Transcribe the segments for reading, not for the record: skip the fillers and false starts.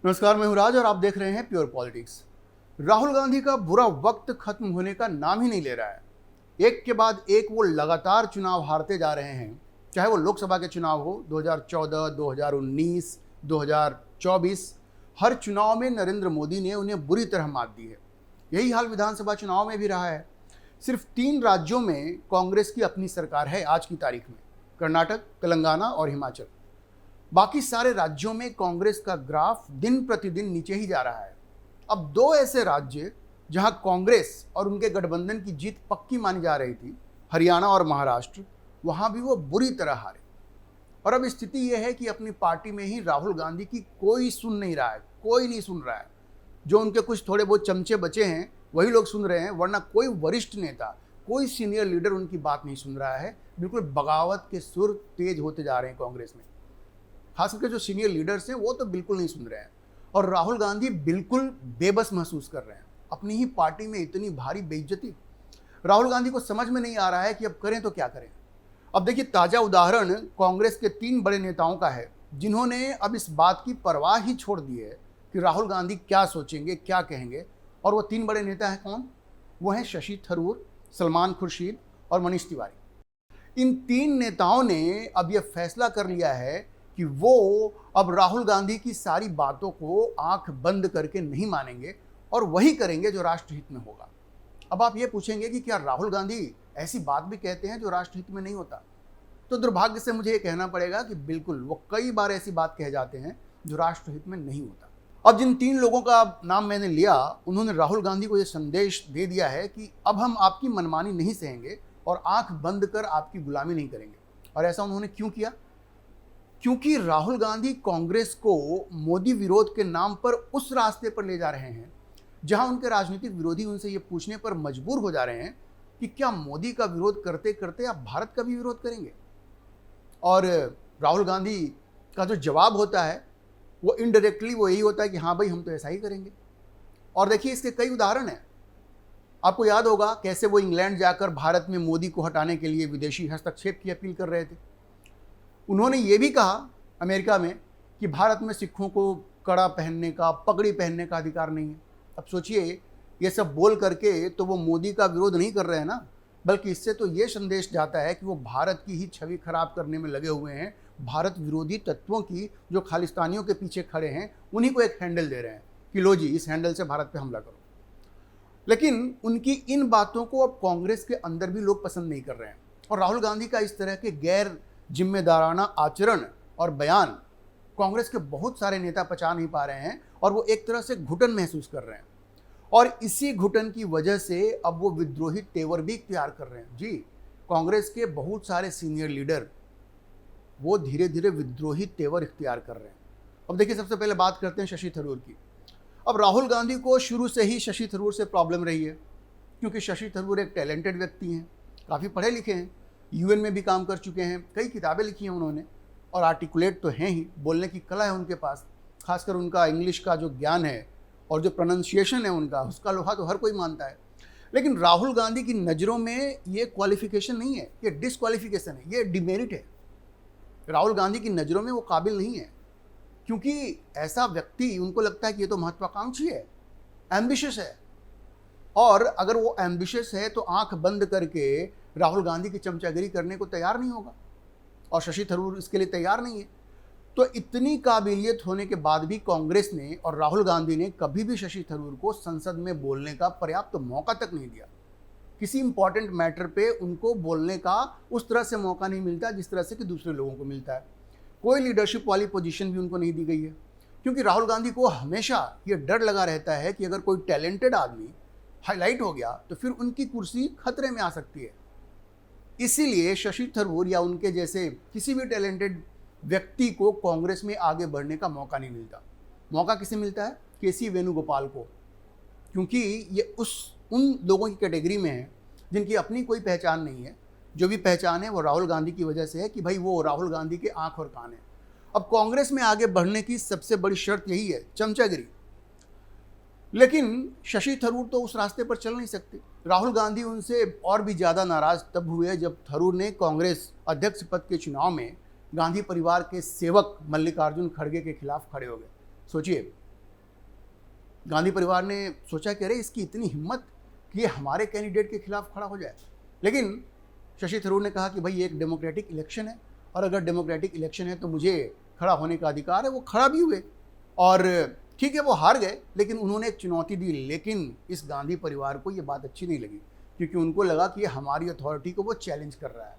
नमस्कार, मैं हूं राज और आप देख रहे हैं प्योर पॉलिटिक्स। राहुल गांधी का बुरा वक्त खत्म होने का नाम ही नहीं ले रहा है। एक के बाद एक वो लगातार चुनाव हारते जा रहे हैं, चाहे वो लोकसभा के चुनाव हो 2014, 2019, 2024। हर चुनाव में नरेंद्र मोदी ने उन्हें बुरी तरह मात दी है। यही हाल विधानसभा चुनाव में भी रहा है। सिर्फ 3 राज्यों में कांग्रेस की अपनी सरकार है आज की तारीख में, कर्नाटक, तेलंगाना और हिमाचल। बाकी सारे राज्यों में कांग्रेस का ग्राफ दिन प्रतिदिन नीचे ही जा रहा है। अब 2 ऐसे राज्य जहां कांग्रेस और उनके गठबंधन की जीत पक्की मानी जा रही थी, हरियाणा और महाराष्ट्र, वहां भी वो बुरी तरह हारे। और अब स्थिति यह है कि अपनी पार्टी में ही राहुल गांधी की कोई सुन नहीं रहा है, कोई नहीं सुन रहा है। जो उनके कुछ थोड़े बहुत चमचे बचे हैं वही लोग सुन रहे हैं, वरना कोई वरिष्ठ नेता, कोई सीनियर लीडर उनकी बात नहीं सुन रहा है। बिल्कुल बगावत के सुर तेज होते जा रहे हैं कांग्रेस में। खास करके जो सीनियर लीडर्स हैं वो तो बिल्कुल नहीं सुन रहे हैं और राहुल गांधी बिल्कुल बेबस महसूस कर रहे हैं। अपनी ही पार्टी में इतनी भारी बेइज्जती, राहुल गांधी को समझ में नहीं आ रहा है कि अब करें तो क्या करें। अब देखिए, ताजा उदाहरण कांग्रेस के 3 बड़े नेताओं का है जिन्होंने अब इस बात की परवाह ही छोड़ दी है कि राहुल गांधी क्या सोचेंगे, क्या कहेंगे। और वो 3 बड़े नेता हैं कौन? वो हैं शशि थरूर, सलमान खुर्शीद और मनीष तिवारी। इन 3 नेताओं ने अब यह फैसला कर लिया है कि वो अब राहुल गांधी की सारी बातों को आंख बंद करके नहीं मानेंगे और वही करेंगे जो राष्ट्रहित में होगा। अब आप ये पूछेंगे कि क्या राहुल गांधी ऐसी बात भी कहते हैं जो राष्ट्रहित में नहीं होता? तो दुर्भाग्य से मुझे ये कहना पड़ेगा कि बिल्कुल, वो कई बार ऐसी बात कह जाते हैं जो राष्ट्रहित में नहीं होता। अब जिन 3 लोगों का नाम मैंने लिया, उन्होंने राहुल गांधी को यह संदेश दे दिया है कि अब हम आपकी मनमानी नहीं सहेंगे और आंख बंद कर आपकी गुलामी नहीं करेंगे। और ऐसा उन्होंने क्यों किया? क्योंकि राहुल गांधी कांग्रेस को मोदी विरोध के नाम पर उस रास्ते पर ले जा रहे हैं जहां उनके राजनीतिक विरोधी उनसे ये पूछने पर मजबूर हो जा रहे हैं कि क्या मोदी का विरोध करते करते आप भारत का भी विरोध करेंगे। और राहुल गांधी का जो जवाब होता है वो इनडायरेक्टली वो यही होता है कि हाँ भाई, हम तो ऐसा ही करेंगे। और देखिए, इसके कई उदाहरण हैं। आपको याद होगा कैसे वो इंग्लैंड जाकर भारत में मोदी को हटाने के लिए विदेशी हस्तक्षेप की अपील कर रहे थे। उन्होंने ये भी कहा अमेरिका में कि भारत में सिखों को कड़ा पहनने का, पगड़ी पहनने का अधिकार नहीं है। अब सोचिए, ये सब बोल करके तो वो मोदी का विरोध नहीं कर रहे हैं ना, बल्कि इससे तो ये संदेश जाता है कि वो भारत की ही छवि खराब करने में लगे हुए हैं। भारत विरोधी तत्वों की, जो खालिस्तानियों के पीछे खड़े हैं, उन्हीं को एक हैंडल दे रहे हैं कि लो जी, इस हैंडल से भारत पे हमला करो। लेकिन उनकी इन बातों को अब कांग्रेस के अंदर भी लोग पसंद नहीं कर रहे हैं। और राहुल गांधी का इस तरह के गैर जिम्मेदाराना आचरण और बयान कांग्रेस के बहुत सारे नेता पचा नहीं पा रहे हैं और वो एक तरह से घुटन महसूस कर रहे हैं। और इसी घुटन की वजह से अब वो विद्रोही तेवर भी इख्तियार कर रहे हैं। जी, कांग्रेस के बहुत सारे सीनियर लीडर वो धीरे धीरे विद्रोही तेवर इख्तियार कर रहे हैं। अब देखिए, सबसे पहले बात करते हैं शशि थरूर की। अब राहुल गांधी को शुरू से ही शशि थरूर से प्रॉब्लम रही है, क्योंकि शशि थरूर एक टैलेंटेड व्यक्ति हैं, काफ़ी पढ़े लिखे हैं, यूएन में भी काम कर चुके हैं, कई किताबें लिखी हैं उन्होंने, और आर्टिकुलेट तो हैं ही, बोलने की कला है उनके पास। खासकर उनका इंग्लिश का जो ज्ञान है और जो प्रोनाउंसिएशन है उनका, उसका लोहा तो हर कोई मानता है। लेकिन राहुल गांधी की नज़रों में ये क्वालिफिकेशन नहीं है, ये डिसक्वालिफिकेशन है, ये डिमेरिट है। राहुल गांधी की नज़रों में वो काबिल नहीं है, क्योंकि ऐसा व्यक्ति, उनको लगता है कि ये तो महत्वाकांक्षी है, एम्बिशियस है। और अगर वो एम्बिशियस है तो आंख बंद करके राहुल गांधी की चमचागिरी करने को तैयार नहीं होगा, और शशि थरूर इसके लिए तैयार नहीं है। तो इतनी काबिलियत होने के बाद भी कांग्रेस ने और राहुल गांधी ने कभी भी शशि थरूर को संसद में बोलने का पर्याप्त मौका तक नहीं दिया। किसी इंपॉर्टेंट मैटर पे उनको बोलने का उस तरह से मौका नहीं मिलता जिस तरह से कि दूसरे लोगों को मिलता है। कोई लीडरशिप वाली पोजीशन भी उनको नहीं दी गई है, क्योंकि राहुल गांधी को हमेशा ये डर लगा रहता है कि अगर कोई टैलेंटेड आदमी हाईलाइट हो गया तो फिर उनकी कुर्सी खतरे में आ सकती है। इसीलिए शशि थरूर या उनके जैसे किसी भी टैलेंटेड व्यक्ति को कांग्रेस में आगे बढ़ने का मौका नहीं मिलता। मौका किसे मिलता है? केसी वेणुगोपाल को, क्योंकि ये उन लोगों की कैटेगरी में है जिनकी अपनी कोई पहचान नहीं है। जो भी पहचान है वो राहुल गांधी की वजह से है कि भाई वो राहुल गांधी के आंख और कान है। अब कांग्रेस में आगे बढ़ने की सबसे बड़ी शर्त यही है, चमचागिरी। लेकिन शशि थरूर तो उस रास्ते पर चल नहीं सकते। राहुल गांधी उनसे और भी ज़्यादा नाराज तब हुए जब थरूर ने कांग्रेस अध्यक्ष पद के चुनाव में गांधी परिवार के सेवक मल्लिकार्जुन खड़गे के खिलाफ खड़े हो गए। सोचिए, गांधी परिवार ने सोचा कि अरे इसकी इतनी हिम्मत कि ये हमारे कैंडिडेट के खिलाफ खड़ा हो जाए। लेकिन शशि थरूर ने कहा कि भाई ये एक डेमोक्रेटिक इलेक्शन है और अगर डेमोक्रेटिक इलेक्शन है तो मुझे खड़ा होने का अधिकार है। वो खड़ा भी हुए और ठीक है वो हार गए, लेकिन उन्होंने एक चुनौती दी। लेकिन इस गांधी परिवार को ये बात अच्छी नहीं लगी क्योंकि उनको लगा कि ये हमारी अथॉरिटी को वो चैलेंज कर रहा है।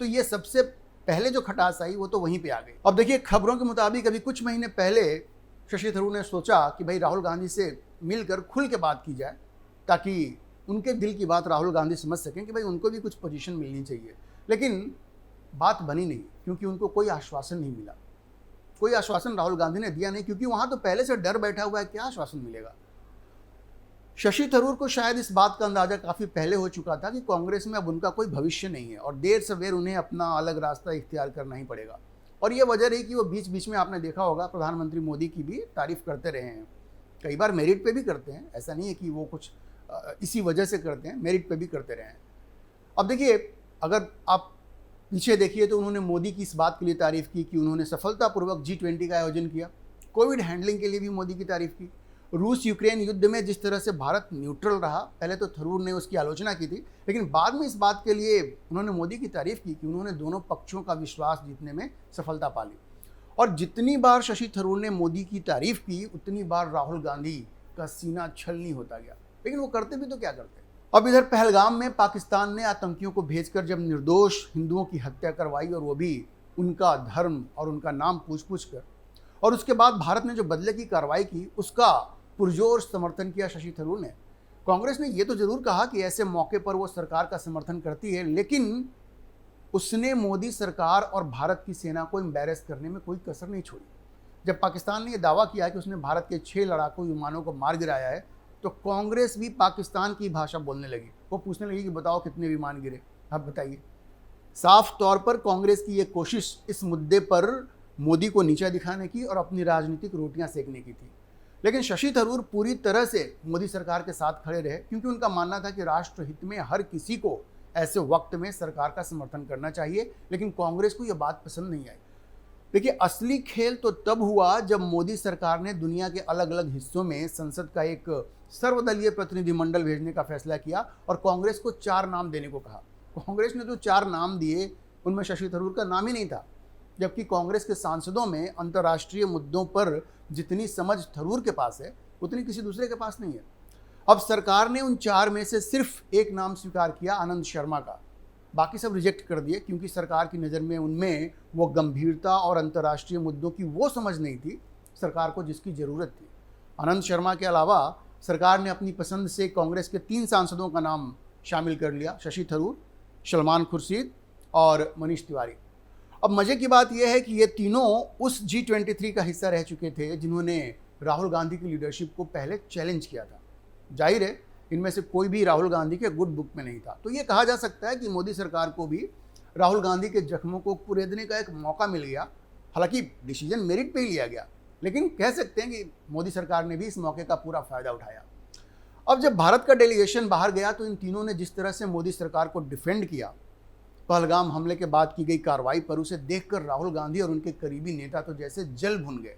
तो ये सबसे पहले जो खटास आई वो तो वहीं पे आ गई। अब देखिए खबरों के मुताबिक अभी कुछ महीने पहले शशि थरूर ने सोचा कि भाई राहुल गांधी से मिलकर खुल के बात की जाए ताकि उनके दिल की बात राहुल गांधी समझ सकें कि भाई उनको भी कुछ पोजीशन मिलनी चाहिए। लेकिन बात बनी नहीं क्योंकि उनको कोई आश्वासन नहीं मिला। कोई आश्वासन राहुल गांधी ने दिया नहीं क्योंकि वहां तो पहले से डर बैठा हुआ है, क्या आश्वासन मिलेगा। शशि थरूर को शायद इस बात का अंदाजा काफी पहले हो चुका था कि कांग्रेस में अब उनका कोई भविष्य नहीं है और देर सवेर उन्हें अपना अलग रास्ता इख्तियार करना ही पड़ेगा। और ये वजह रही कि वो बीच बीच में आपने देखा होगा प्रधानमंत्री मोदी की भी तारीफ करते रहे हैं। कई बार मेरिट पे भी करते हैं, ऐसा नहीं है कि वो कुछ इसी वजह से करते हैं, मेरिट पे भी करते रहे हैं। अब देखिए अगर आप पीछे देखिए तो उन्होंने मोदी की इस बात के लिए तारीफ की कि उन्होंने सफलतापूर्वक G20 का आयोजन किया। कोविड हैंडलिंग के लिए भी मोदी की तारीफ की। रूस यूक्रेन युद्ध में जिस तरह से भारत न्यूट्रल रहा, पहले तो थरूर ने उसकी आलोचना की थी, लेकिन बाद में इस बात के लिए उन्होंने मोदी की तारीफ की कि उन्होंने दोनों पक्षों का विश्वास जीतने में सफलता पा ली। और जितनी बार शशि थरूर ने मोदी की तारीफ की उतनी बार राहुल गांधी का सीना छलनी होता गया। लेकिन वो करते भी तो क्या करते। अब इधर पहलगाम में पाकिस्तान ने आतंकियों को भेजकर जब निर्दोष हिंदुओं की हत्या करवाई और वो भी उनका धर्म और उनका नाम पूछ पूछ कर, और उसके बाद भारत ने जो बदले की कार्रवाई की उसका पुरजोर समर्थन किया शशि थरूर ने। कांग्रेस ने ये तो जरूर कहा कि ऐसे मौके पर वो सरकार का समर्थन करती है, लेकिन उसने मोदी सरकार और भारत की सेना को एम्बैरेस करने में कोई कसर नहीं छोड़ी। जब पाकिस्तान ने यह दावा किया कि उसने भारत के 6 लड़ाकू विमानों को मार गिराया है तो कांग्रेस भी पाकिस्तान की भाषा बोलने लगी। वो पूछने लगी कि बताओ कितने विमान गिरे, आप बताइए। साफ तौर पर कांग्रेस की ये कोशिश इस मुद्दे पर मोदी को नीचा दिखाने की और अपनी राजनीतिक रोटियां सेकने की थी। लेकिन शशि थरूर पूरी तरह से मोदी सरकार के साथ खड़े रहे क्योंकि उनका मानना था कि राष्ट्र हित में हर किसी को ऐसे वक्त में सरकार का समर्थन करना चाहिए। लेकिन कांग्रेस को यह बात पसंद नहीं आई। देखिए असली खेल तो तब हुआ जब मोदी सरकार ने दुनिया के अलग अलग हिस्सों में संसद का एक सर्वदलीय प्रतिनिधिमंडल भेजने का फैसला किया और कांग्रेस को 4 नाम देने को कहा। कांग्रेस ने जो 4 नाम दिए उनमें शशि थरूर का नाम ही नहीं था, जबकि कांग्रेस के सांसदों में अंतर्राष्ट्रीय मुद्दों पर जितनी समझ थरूर के पास है उतनी किसी दूसरे के पास नहीं है। अब सरकार ने उन 4 में से सिर्फ एक नाम स्वीकार किया, आनंद शर्मा का। बाकी सब रिजेक्ट कर दिए क्योंकि सरकार की नज़र में उनमें वो गंभीरता और अंतर्राष्ट्रीय मुद्दों की वो समझ नहीं थी सरकार को जिसकी ज़रूरत थी। आनंद शर्मा के अलावा सरकार ने अपनी पसंद से कांग्रेस के 3 सांसदों का नाम शामिल कर लिया, शशि थरूर, सलमान खुर्शीद और मनीष तिवारी। अब मज़े की बात यह है कि ये तीनों उस G23 का हिस्सा रह चुके थे जिन्होंने राहुल गांधी की लीडरशिप को पहले चैलेंज किया था। जाहिर है इनमें से कोई भी राहुल गांधी के गुड बुक में नहीं था। तो ये कहा जा सकता है कि मोदी सरकार को भी राहुल गांधी के जख्मों को कुरेदने का एक मौका मिल गया। हालांकि डिसीजन मेरिट पे ही लिया गया, लेकिन कह सकते हैं कि मोदी सरकार ने भी इस मौके का पूरा फायदा उठाया। अब जब भारत का डेलीगेशन बाहर गया तो इन तीनों ने जिस तरह से मोदी सरकार को डिफेंड किया, पहलगाम हमले के बाद की गई कार्रवाई पर, उसे देखकर राहुल गांधी और उनके करीबी नेता तो जैसे जल भुन गए।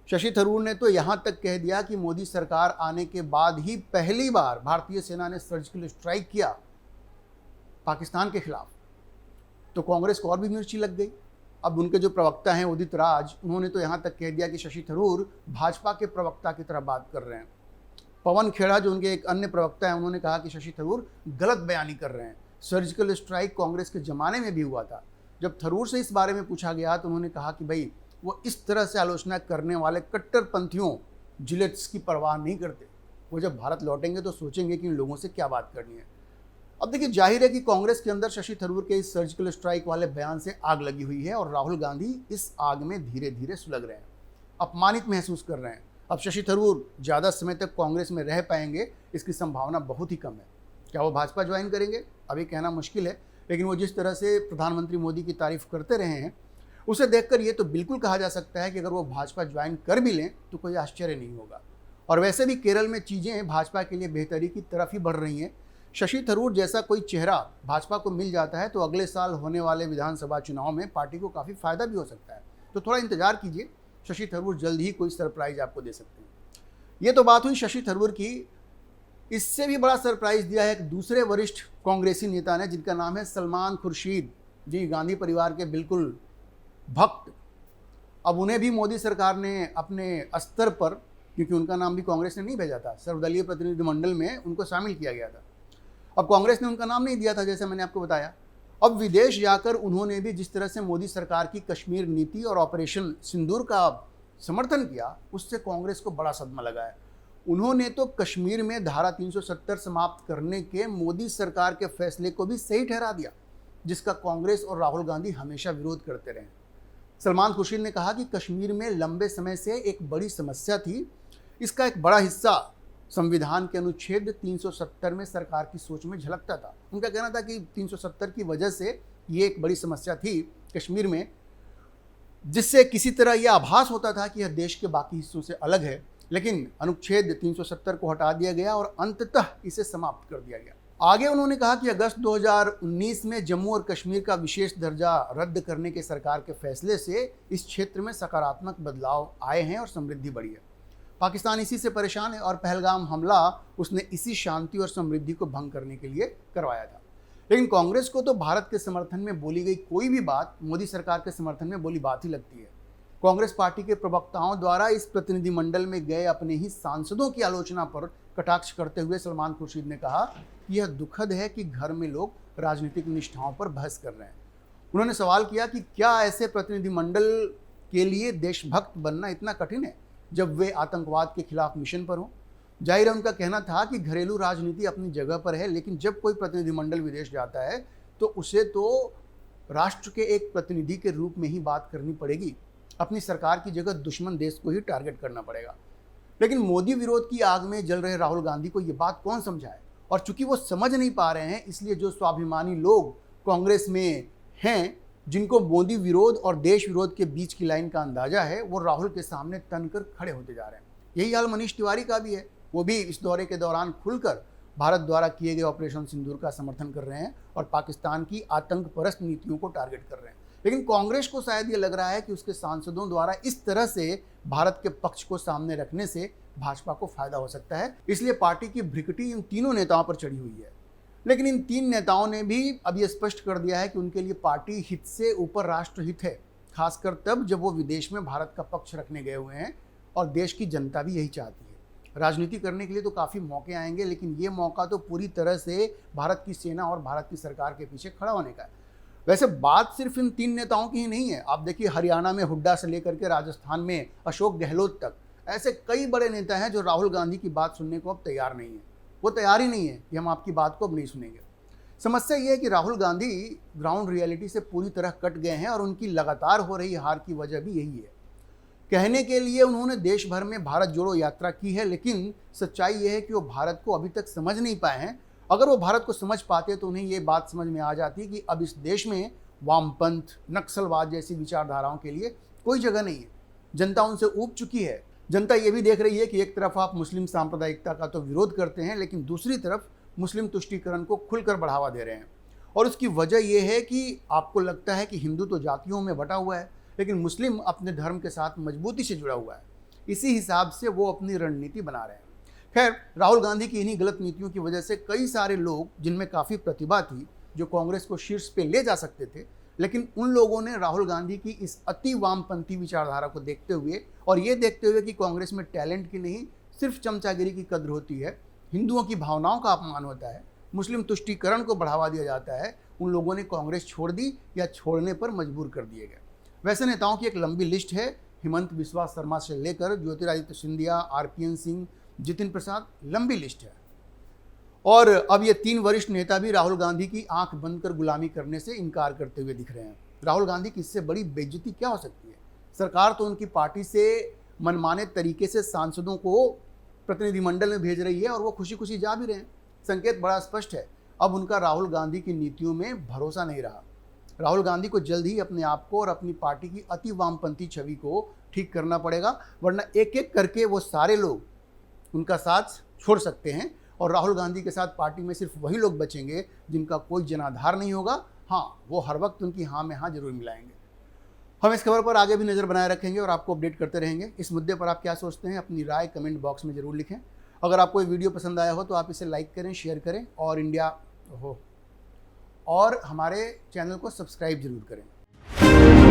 शशि थरूर ने तो यहाँ तक कह दिया कि मोदी सरकार आने के बाद ही पहली बार भारतीय सेना ने सर्जिकल स्ट्राइक किया पाकिस्तान के खिलाफ। तो कांग्रेस को और भी मिर्ची लग गई। अब उनके जो प्रवक्ता हैं उदित राज, उन्होंने तो यहाँ तक कह दिया कि शशि थरूर भाजपा के प्रवक्ता की तरह बात कर रहे हैं। पवन खेड़ा जो उनके एक अन्य प्रवक्ता हैं, उन्होंने कहा कि शशि थरूर गलत बयानी कर रहे हैं। सर्जिकल स्ट्राइक कांग्रेस के ज़माने में भी हुआ था। जब थरूर से इस बारे में पूछा गया तो उन्होंने कहा कि भाई वो इस तरह से आलोचना करने वाले कट्टरपंथियों जिलेट्स की परवाह नहीं करते। वो जब भारत लौटेंगे तो सोचेंगे कि इन लोगों से क्या बात करनी है। अब देखिए जाहिर है कि कांग्रेस के अंदर शशि थरूर के इस सर्जिकल स्ट्राइक वाले बयान से आग लगी हुई है और राहुल गांधी इस आग में धीरे धीरे सुलग रहे हैं, अपमानित महसूस कर रहे हैं। अब शशि थरूर ज़्यादा समय तक कांग्रेस में रह पाएंगे इसकी संभावना बहुत ही कम है। क्या वो भाजपा ज्वाइन करेंगे अभी कहना मुश्किल है, लेकिन वो जिस तरह से प्रधानमंत्री मोदी की तारीफ करते रहे हैं उसे देखकर ये तो बिल्कुल कहा जा सकता है कि अगर वो भाजपा ज्वाइन कर भी लें तो कोई आश्चर्य नहीं होगा। और वैसे भी केरल में चीज़ें भाजपा के लिए बेहतरी की तरफ ही बढ़ रही हैं। शशि थरूर जैसा कोई चेहरा भाजपा को मिल जाता है तो अगले साल होने वाले विधानसभा चुनाव में पार्टी को काफ़ी फायदा भी हो सकता है। तो थोड़ा इंतजार कीजिए, शशि थरूर जल्द ही कोई सरप्राइज आपको दे सकते हैं। ये तो बात हुई शशि थरूर की। इससे भी बड़ा सरप्राइज दिया है एक दूसरे वरिष्ठ कांग्रेसी नेता ने, जिनका नाम है सलमान खुर्शीद जी, गांधी परिवार के बिल्कुल भक्त। अब उन्हें भी मोदी सरकार ने अपने स्तर पर, क्योंकि उनका नाम भी कांग्रेस ने नहीं भेजा था, सर्वदलीय प्रतिनिधिमंडल में उनको शामिल किया गया था। अब कांग्रेस ने उनका नाम नहीं दिया था, जैसे मैंने आपको बताया। अब विदेश जाकर उन्होंने भी जिस तरह से मोदी सरकार की कश्मीर नीति और ऑपरेशन सिंदूर का समर्थन किया, उससे कांग्रेस को बड़ा सदमा लगा है। उन्होंने तो कश्मीर में धारा 370 समाप्त करने के मोदी सरकार के फैसले को भी सही ठहरा दिया, जिसका कांग्रेस और राहुल गांधी हमेशा विरोध करते रहे। सलमान खुर्शीद ने कहा कि कश्मीर में लंबे समय से एक बड़ी समस्या थी, इसका एक बड़ा हिस्सा संविधान के अनुच्छेद 370 में सरकार की सोच में झलकता था। उनका कहना था कि 370 की वजह से ये एक बड़ी समस्या थी कश्मीर में, जिससे किसी तरह यह आभास होता था कि यह देश के बाकी हिस्सों से अलग है। लेकिन अनुच्छेद 370 को हटा दिया गया और अंततः इसे समाप्त कर दिया गया। आगे उन्होंने कहा कि अगस्त 2019 में जम्मू और कश्मीर का विशेष दर्जा रद्द करने के सरकार के फैसले से इस क्षेत्र में सकारात्मक बदलाव आए हैं और समृद्धि बढ़ी है। पाकिस्तान इसी से परेशान है और पहलगाम हमला उसने इसी शांति और समृद्धि को भंग करने के लिए करवाया था। लेकिन कांग्रेस को तो भारत के समर्थन में बोली गई कोई भी बात मोदी सरकार के समर्थन में बोली बात ही लगती है। कांग्रेस पार्टी के प्रवक्ताओं द्वारा इस प्रतिनिधिमंडल में गए अपने ही सांसदों की आलोचना पर कटाक्ष करते हुए सलमान खुर्शीद ने कहा कि यह दुखद है कि घर में लोग राजनीतिक निष्ठाओं पर बहस कर रहे हैं। उन्होंने सवाल किया कि क्या ऐसे प्रतिनिधिमंडल के लिए देशभक्त बनना इतना कठिन है जब वे आतंकवाद के खिलाफ मिशन पर हों। जाहिर है उनका कहना था कि घरेलू राजनीति अपनी जगह पर है, लेकिन जब कोई प्रतिनिधिमंडल विदेश जाता है तो उसे तो राष्ट्र के एक प्रतिनिधि के रूप में ही बात करनी पड़ेगी। अपनी सरकार की जगह दुश्मन देश को ही टारगेट करना पड़ेगा। लेकिन मोदी विरोध की आग में जल रहे राहुल गांधी को ये बात कौन समझाए, और चूंकि वो समझ नहीं पा रहे हैं, इसलिए जो स्वाभिमानी लोग कांग्रेस में हैं, जिनको मोदी विरोध और देश विरोध के बीच की लाइन का अंदाजा है, वो राहुल के सामने तनकर खड़े होते जा रहे हैं। यही हाल मनीष तिवारी का भी है। वो भी इस दौरे के दौरान खुलकर भारत द्वारा किए गए ऑपरेशन सिंदूर का समर्थन कर रहे हैं और पाकिस्तान की आतंक परस्त नीतियों को टारगेट कर रहे हैं। लेकिन कांग्रेस को शायद ये लग रहा है कि उसके सांसदों द्वारा इस तरह से भारत के पक्ष को सामने रखने से भाजपा को फायदा हो सकता है, इसलिए पार्टी की भ्रिकटी इन तीनों नेताओं पर चढ़ी हुई है। लेकिन इन तीन नेताओं ने भी अब ये स्पष्ट कर दिया है कि उनके लिए पार्टी हित से ऊपर राष्ट्र हित है, खासकर तब जब वो विदेश में भारत का पक्ष रखने गए हुए हैं और देश की जनता भी यही चाहती है। राजनीति करने के लिए तो काफ़ी मौके आएंगे, लेकिन ये मौका तो पूरी तरह से भारत की सेना और भारत की सरकार के पीछे खड़ा होने का है। वैसे बात सिर्फ इन तीन नेताओं की ही नहीं है। आप देखिए, हरियाणा में हुड्डा से लेकर के राजस्थान में अशोक गहलोत तक ऐसे कई बड़े नेता हैं जो राहुल गांधी की बात सुनने को अब तैयार नहीं है। वो तैयार ही नहीं है कि हम आपकी बात को अब नहीं सुनेंगे। समस्या ये है कि राहुल गांधी ग्राउंड रियलिटी से पूरी तरह कट गए हैं और उनकी लगातार हो रही हार की वजह भी यही है। कहने के लिए उन्होंने देश भर में भारत जोड़ो यात्रा की है, लेकिन सच्चाई यह है कि वो भारत को अभी तक समझ नहीं पाए हैं। अगर वो भारत को समझ पाते तो उन्हें ये बात समझ में आ जाती कि अब इस देश में वामपंथ, नक्सलवाद जैसी विचारधाराओं के लिए कोई जगह नहीं है। जनता उनसे ऊब चुकी है। जनता ये भी देख रही है कि एक तरफ आप मुस्लिम सांप्रदायिकता का तो विरोध करते हैं, लेकिन दूसरी तरफ मुस्लिम तुष्टीकरण को खुलकर बढ़ावा दे रहे हैं। और उसकी वजह यह है कि आपको लगता है कि हिंदू तो जातियों में बटा हुआ है, लेकिन मुस्लिम अपने धर्म के साथ मजबूती से जुड़ा हुआ है। इसी हिसाब से वो अपनी रणनीति बना रहे हैं। खैर, राहुल गांधी की इन्हीं गलत नीतियों की वजह से कई सारे लोग, जिनमें काफ़ी प्रतिभा थी, जो कांग्रेस को शीर्ष पे ले जा सकते थे, लेकिन उन लोगों ने राहुल गांधी की इस अति वामपंथी विचारधारा को देखते हुए और ये देखते हुए कि कांग्रेस में टैलेंट की नहीं, सिर्फ चमचागिरी की कद्र होती है, हिंदुओं की भावनाओं का अपमान होता है, मुस्लिम तुष्टीकरण को बढ़ावा दिया जाता है, उन लोगों ने कांग्रेस छोड़ दी या छोड़ने पर मजबूर कर दिए गए। वैसे नेताओं की एक लंबी लिस्ट है। हिमंत बिस्वा शर्मा से लेकर ज्योतिरादित्य सिंधिया, आरपीएन सिंह, जितिन प्रसाद, लंबी लिस्ट है। और अब ये तीन वरिष्ठ नेता भी राहुल गांधी की आंख बंद कर गुलामी करने से इनकार करते हुए दिख रहे हैं। राहुल गांधी की इससे बड़ी बेइज्जती क्या हो सकती है? सरकार तो उनकी पार्टी से मनमाने तरीके से सांसदों को प्रतिनिधिमंडल में भेज रही है और वो खुशी खुशी जा भी रहे हैं। संकेत बड़ा स्पष्ट है, अब उनका राहुल गांधी की नीतियों में भरोसा नहीं रहा। राहुल गांधी को जल्द ही अपने आप को और अपनी पार्टी की अति वामपंथी छवि को ठीक करना पड़ेगा, वरना एक एक करके वो सारे लोग उनका साथ छोड़ सकते हैं और राहुल गांधी के साथ पार्टी में सिर्फ वही लोग बचेंगे जिनका कोई जनाधार नहीं होगा। हाँ, वो हर वक्त उनकी हाँ में हाँ जरूर मिलाएंगे। हम इस खबर पर आगे भी नज़र बनाए रखेंगे और आपको अपडेट करते रहेंगे। इस मुद्दे पर आप क्या सोचते हैं, अपनी राय कमेंट बॉक्स में ज़रूर लिखें। अगर आपको ये वीडियो पसंद आया हो तो आप इसे लाइक करें, शेयर करें और हमारे चैनल को सब्सक्राइब जरूर करें।